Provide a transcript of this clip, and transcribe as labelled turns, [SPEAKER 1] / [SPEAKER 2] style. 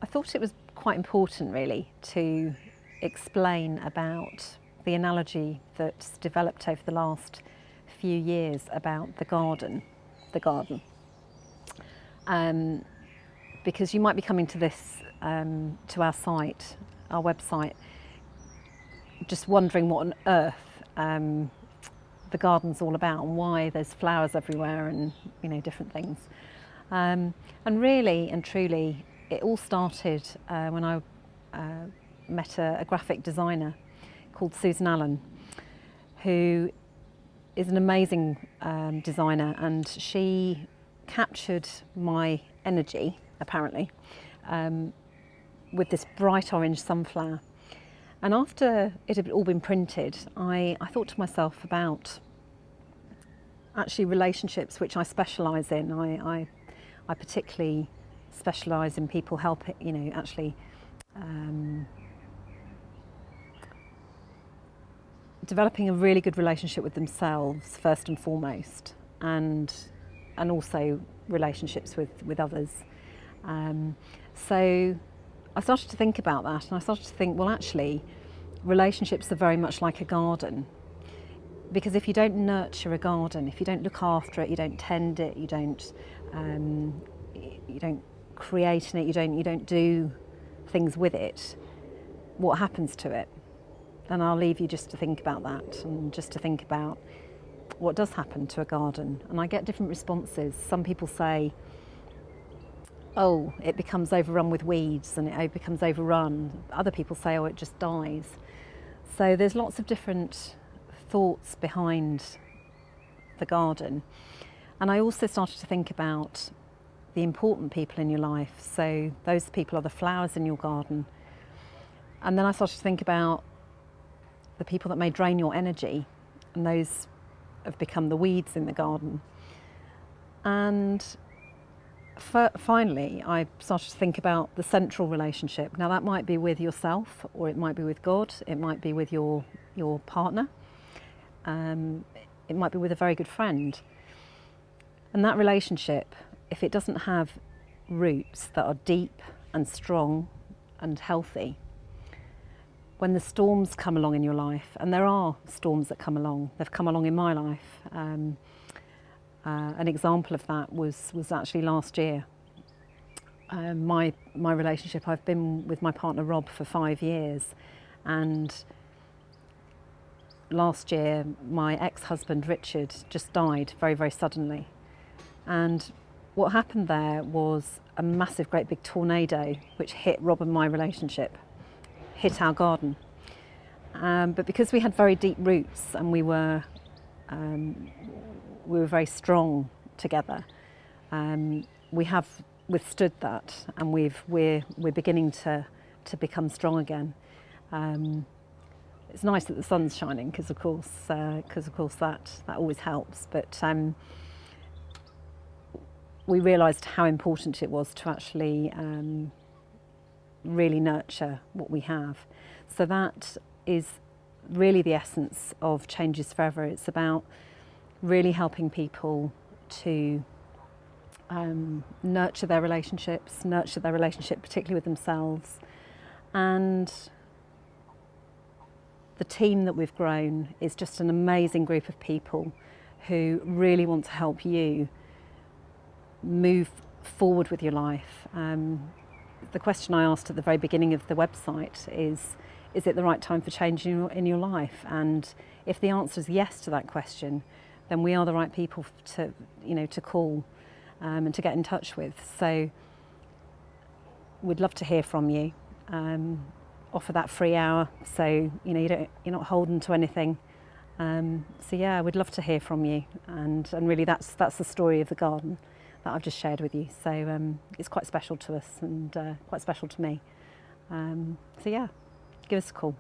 [SPEAKER 1] I thought it was quite important really to explain about the analogy that's developed over the last few years about the garden. Because you might be coming to this, to our site, our website, just wondering what on earth the garden's all about and why there's flowers everywhere and different things. And really and truly, it all started when I met a graphic designer called Susan Allen, who is an amazing designer, and she captured my energy, apparently, with this bright orange sunflower. And after it had all been printed, I thought to myself about actually relationships, which I specialise in. I particularly specialise in people helping, actually developing a really good relationship with themselves first and foremost, and also relationships with others. So I started to think about that, and I started to think, well, actually, relationships are very much like a garden. Because if you don't nurture a garden, if you don't look after it, you don't tend it, you don't create in it, you don't do things with it, what happens to it? And I'll leave you just to think about that, and just to think about what does happen to a garden. And I get different responses. Some people say, oh, it becomes overrun with weeds and it becomes overrun. Other people say, oh, it just dies. So there's lots of different thoughts behind the garden. And I also started to think about the important people in your life. So those people are the flowers in your garden. And then I started to think about the people that may drain your energy, and those have become the weeds in the garden. And finally, I started to think about the central relationship. Now that might be with yourself, or it might be with God, it might be with your partner, it might be with a very good friend. And that relationship, if it doesn't have roots that are deep and strong and healthy, when the storms come along in your life, and there are storms that come along, they've come along in my life. An example of that was actually last year. My relationship, I've been with my partner Rob for 5 years, and last year my ex-husband Richard just died very, very suddenly. And what happened there was a massive, great big tornado which hit Rob and my relationship, hit our garden. But because we had very deep roots and we were very strong together, we have withstood that, and we're beginning to become strong again. It's nice that the sun's shining, because of course that always helps. But we realised how important it was to actually really nurture what we have. So that is really the essence of Changes Forever. It's about really helping people to nurture their relationships, particularly with themselves. And the team that we've grown is just an amazing group of people who really want to help you move forward with your life. The question I asked at the very beginning of the website is it the right time for change in your life? And if the answer is yes to that question, then we are the right people to call and to get in touch with. So we'd love to hear from you. Offer that free hour, so you're not holden to anything. So yeah, we'd love to hear from you, and really that's the story of the garden that I've just shared with you. So it's quite special to us, and quite special to me. So yeah, give us a call.